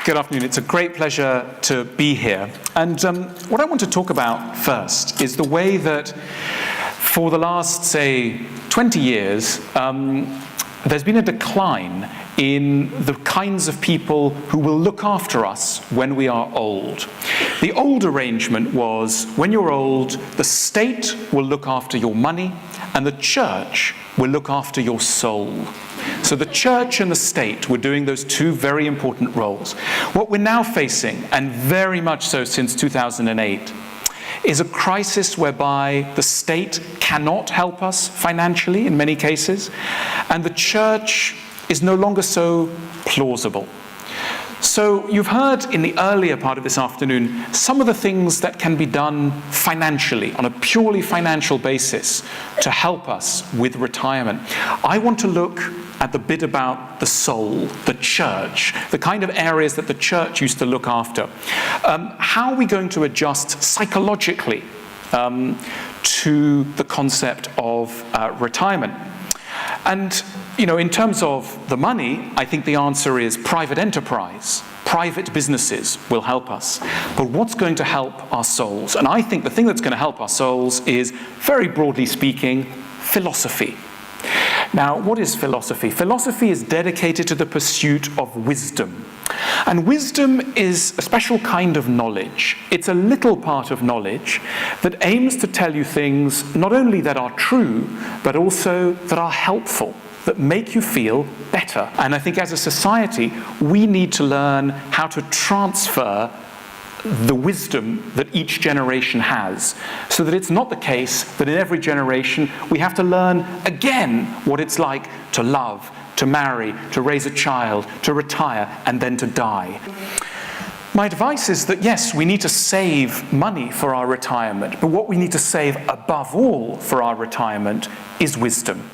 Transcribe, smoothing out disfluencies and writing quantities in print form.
Good afternoon. It's a great pleasure to be here. And what I want to talk about first is the way that for the last, say, 20 years, there's been a decline in the kinds of people who will look after us when we are old. The old arrangement was, when you're old, the state will look after your money and the church will look after your soul. So the church and the state were doing those two very important roles. What we're now facing, and very much so since 2008, is a crisis whereby the state cannot help us financially in many cases, and the church is no longer so plausible. So you've heard in the earlier part of this afternoon some of the things that can be done financially, on a purely financial basis, to help us with retirement. I want to look at the bit about the soul, the church, the kind of areas that the church used to look after. How are we going to adjust psychologically to the concept of retirement? And, you know, in terms of the money, I think the answer is private enterprise. Private businesses will help us. But what's going to help our souls? And I think the thing that's going to help our souls is, very broadly speaking, philosophy. Now, what is philosophy? Philosophy is dedicated to the pursuit of wisdom. And wisdom is a special kind of knowledge. It's a little part of knowledge that aims to tell you things not only that are true, but also that are helpful, that make you feel better. And I think as a society, we need to learn how to transfer the wisdom that each generation has, so that it's not the case that in every generation we have to learn again what it's like to love, to marry, to raise a child, to retire, and then to die. My advice is that yes, we need to save money for our retirement, but what we need to save above all for our retirement is wisdom.